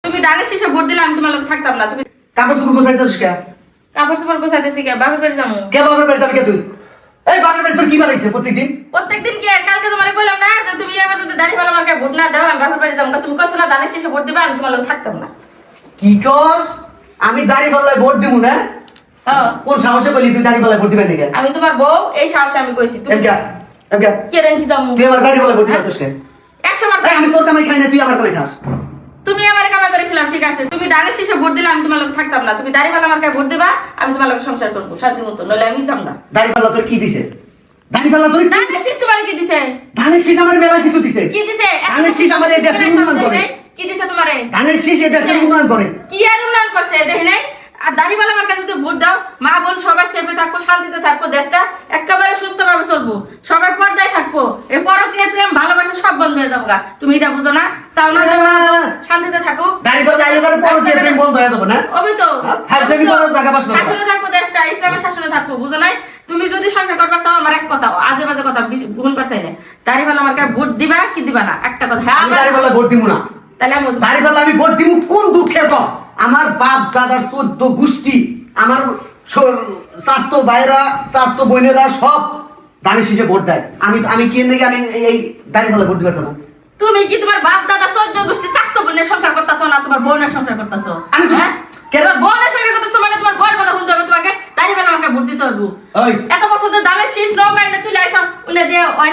তুমি দানের শেষে ভোট দিলে আমি তোমার লোক থাকতাম না। তুমি কাপড় চোপড় গোছাইতেছিস কে? কাপড় চোপড় গোছাইতেছি কে? বাপের বাড়ি যাবো। কে বাপের বাড়ি যাবি কে তুই? এই বাপের বাড়ি তোর কি বানাইছে প্রত্যেকদিন? প্রত্যেকদিন কি আর কালকে তোমারে কইলাম না যে তুমি এবার যদি দাঁড়িপাল্লা মার্কা ভোট না দাও আমি বাপের বাড়ি যাবো। তুমি কইছো না দানের শেষে ভোট দিবা আমি তোমার লোক থাকতাম না। কি কস? আমি দাড়িপাল্লায় ভোট দিব না? হ্যাঁ। কোন সাহসে কইলি তুই দাড়িপাল্লায় ভোট দিবেন নাকি? আমি তোমার বউ, এই সাহসে আমি কইছি। তুমি এমকা কে রেঞ্জ দামু? তুই আমার দাড়িপাল্লায় ভোট দিছিস কেন? 100 বার আমি তোর কামাই খাই না, তুই আমার কামাই খাস। তুমি আমার কামাই করে খেলাম, ঠিক আছে। তুমি দানের শেষে ভোট দিলে আমি তোমার লোক থাকতাম না। তুমি দাঁড়িপাল্লা মার্কায় ভোট দিবা আমি তোমার লোক সংসার করবো শান্তি মতো, নইলে আমি যাম না। দাড়িপাল্লা তোর কি দিছে? দাড়িপাল্লা তোর দানের শেষ তোমার কি দিছে? ধানের শীষ আমার মেলা কিছু দিছে। কি দিছে? ধানের শীষ আমার এই দেশের উন্নয়ন করে। কি দিছে তোমারে? ধানের শীষ এই দেশের উন্নয়ন করে। কি আর উন্নয়ন করছে দেখি নাই? আর দাঁড়িপাল্লা মার্কা যদি ভোট দাও মা বোন সবাই সেফে থাকবো, শান্তিতে থাকবো, দেশটা একেবারে সুস্থ ভাবে চলবো, সবাই পর্দায় থাকবো। এই পরকীয় প্রেম ভালোবাসা সব বন্ধ হয়ে যাবো গা। তুমি এটা বুঝো না? চাও না শান্তিতে থাকো? দাড়িপাল্লা আইলে পরে পরকীয় প্রেম বন্ধ হয়ে যাবে না? ওই তো হাজলামি করার জায়গা পাস না। শাসনে থাকবো, দেশটা ইসলামের শাসনে থাকবো, বুঝো নাই? তুমি যদি সংসার করবা চাও আমার এক কথা, আজে বাজে কথা ভুল পারছাই না। দাঁড়িপাল্লা মার্কা ভোট দিবা কি দিবা না একটা কথা। হ্যাঁ আমি দাড়িপাল্লা ভোট দিব না। তাহলে আমি দাড়িপাল্লা আমি ভোট দিব কোন দুঃখে তো? আমার বাপ দাদার 14 গোষ্ঠী, আমার স্বাস্থ্য ভাইরা, স্বাস্থ্য বোনেরা সব দানের শীষে ভোট দেয়। আমি কি নাকি আমি এই দাড়িপাল্লা ভোট দিতে না? তুমি কি তোমার বাপ দাদা 14 গোষ্ঠী স্বাস্থ্য বোনের সংসার করতেছো না তোমার বোনের সংসার করতেছো? আমি হ্যাঁ তোমার বোনের সংসার করতেছো মানে তোমার বউয়ের কথা শুনতে হবে, তোমাকে দাঁড়িপাল্লা আমাকে ভোট দিতে হবে। ওই এত বছর ধরে দানের শীষ নৌকায় না তুলে আইছো, উনি দিয়ে হয়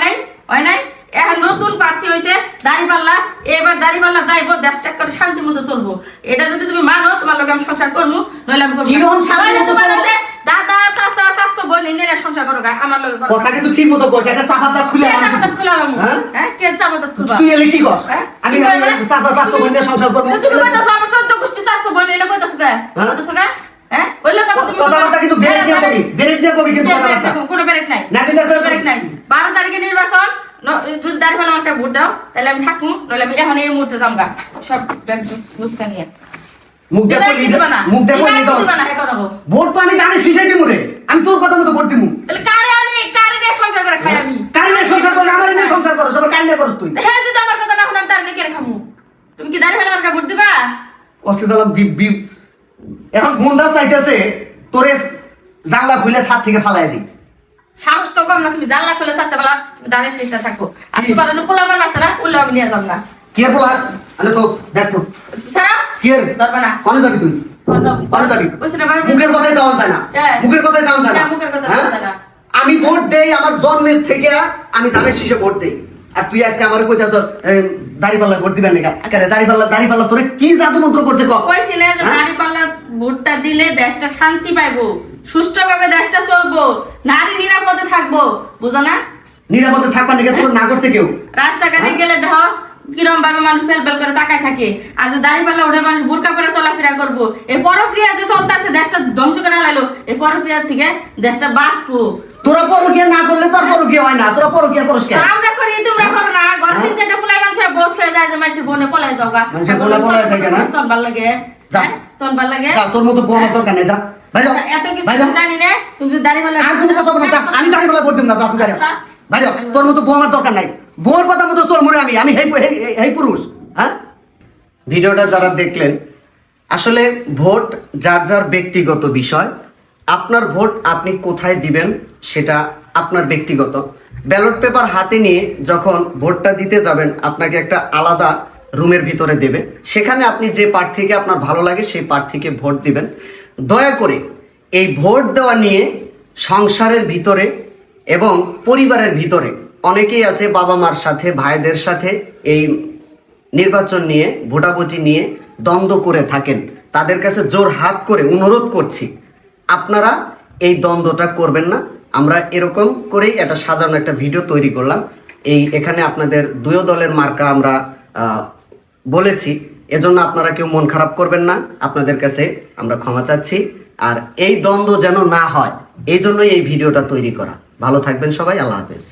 নাই। এখন নতুন প্রার্থী হইছে দাঁড়িপাল্লা, এবার দাঁড়িপাল্লা যাইবো, দেশটা করে শান্তি মতো চলবো। এটা যদি তুমি মানো তোমার লোক আমি সংসার করবো, নইলে আমি করবো। কিরকম শান্তি মতো চলবো? দাদা চাচা চাচা বোন এনে সংসার করো, আমার লোক করো। কথা কিন্তু ঠিক মতো কইছ, একটা চাপাতা খুলে কে চাপাত খুলালাম? হ্যাঁ কে চাপাত খুলবা? তুই এলি কি কর? আমি কি কইলে? চাচা স্বাস্থ্য বোনের সংসার করব। তুমি কইতাছো আমার 14 গোষ্ঠী স্বাস্থ্য বোন এটা কইতাছো কে? কইতাছো কে? হ্যাঁ ওইলা কথা তুমি কথাটা কিন্তু ব্রেক নিয়ে কবি কিন্তু কথাটা কোনো ব্রেক নাই। না কিন্তু কোনো ব্রেক নাই। 12 তারিখে নির্বাচন, যদি দাঁড়িপাল্লা আমাকে ভোট দাও তাহলে আমি থাকবো, নইলে আমি এখন এই মুহূর্তে যামগা সব বুঝতে নিয়ে। মুখ দেখো মুখ দেখো ভোট তো আমি দানে শিশাই দিমু রে। আমি তোর কথা মতো ভোট দিমু। তাহলে কারে নিয়ে সংসার করে খাই আমি? কারে নিয়ে সংসার করে? আমার নিয়ে সংসার করো, সব কারে নিয়ে করছ তুই? হ্যাঁ যদি আমার কথা না শুনে আমি তার নিয়ে কে খামু? তুমি কি দাঁড়িপাল্লা আমাকে ভোট দিবা? কষ্টে দিলাম এখন গুন্ডা চাইতেছে তোরে জানলা খুলে ছাদ থেকে ফালাই দি। সাহস তো কম না, তুমি জানলা খুলে ছাড়তে পারলা, তুমি দাঁড়িয়ে শেষটা থাকো। আর তোমার যে পোলাপান আছে না, ওগুলো আমি নিয়ে যাব না। কি এর পোলা? আরে তো দেখ তো ছাড়া কি এর ধরবা না। কোনে যাবি তুই? কোনে যাবি? মুখের কথাই যাওয়া যায় না। মুখের কথাই যাওয়া যায় না। মুখের কথা যাওয়া যায় না। আমি ভোট দেই আমার জন্মের থেকে, আমি ধানের শীষে ভোট দেই। আর তুই আজকে আমারে কইতাছ দাড়িপাল্লা ভোট দিবেন নাকি? আরে দাড়িপাল্লা তোরে কি জাদু মন্ত্র করছে ক? কইছিলে যে দাড়িপাল্লা ভোটটা দিলে দেশটা শান্তি পাইবো, সুষ্ঠুভাবে দেশটা চলবো, নারী নিরাপদে থাকবো, বুঝো না? নিরাপদে থাকবা নাকি তোর না করছে কেউ? রাস্তাঘাটে গেলে দেখো কিরম ভাবে মানুষ ফেলফেল করে তাকায় থাকে। আর যদি দাড়িপাল্লা উঠে মানুষ বোরকা পরে চলাফেরা করবো, এই পরক্রিয়া যে চলতেছে দেশটা ধ্বংস করে লাইলো, এই পরক্রিয়া থেকে দেশটা বাঁচবো। তোরা পরকিয়া না করলে তোর পরকিয়া হয় না। তোরা পরকিয়া করছ কেন? আমরা করি, তোমরা করো না। ঘর তিন চারটে পোলাই বানছে বউ ছুঁয়ে যায় যে মানুষের বোনে পলাই যাও গা। মানুষের বোনে পলাই থাকে না? তোর ভাল লাগে? তোর ভাল লাগে? যা তোর মতো বউ আমার দরকার নেই, যা ভাই যাও। এত কিছু জানি না, তুমি যদি দাড়িপাল্লা আর কোনো কথা বলছ না, আমি দাড়িপাল্লা ভোট দিম না, যা তুই ভাই যাও। তোর মতো বউ আমার দরকার নাই। বউর কথা মতো চল মরে আমি হেই পুরুষ। হ্যাঁ, ভিডিওটা যারা দেখলেন, আসলে ভোট যার যার ব্যক্তিগত বিষয়। আপনার ভোট আপনি কোথায় দিবেন সেটা আপনার ব্যক্তিগত। ব্যালট পেপার হাতে নিয়ে যখন ভোটটা দিতে যাবেন, আপনাকে একটা আলাদা রুমের ভিতরে দেবে। সেখানে আপনি যে প্রার্থীকে আপনার ভালো লাগে সেই প্রার্থীকে ভোট দিবেন। দয়া করে এই ভোট দেওয়া নিয়ে সংসারের ভিতরে এবং পরিবারের ভিতরে অনেকেই আছে বাবা মার সাথে, ভাইদের সাথে এই নির্বাচন নিয়ে, ভোটাভুটি নিয়ে দ্বন্দ্ব করে থাকেন। তাদের কাছে জোর হাত করে অনুরোধ করছি, আপনারা এই দ্বন্দ্বটা করবেন না। আমরা এরকম করেই একটা সাজানো একটা ভিডিও তৈরি করলাম। এখানে আপনাদের দুই দলের মার্কা আমরা বলেছি, এজন্য আপনারা কেউ মন খারাপ করবেন না। আপনাদের কাছে আমরা ক্ষমা চাচ্ছি। আর এই দ্বন্দ্ব যেন না হয়, এই জন্যই এই ভিডিওটা তৈরি করা। ভালো থাকবেন সবাই, আল্লাহ হাফেজ।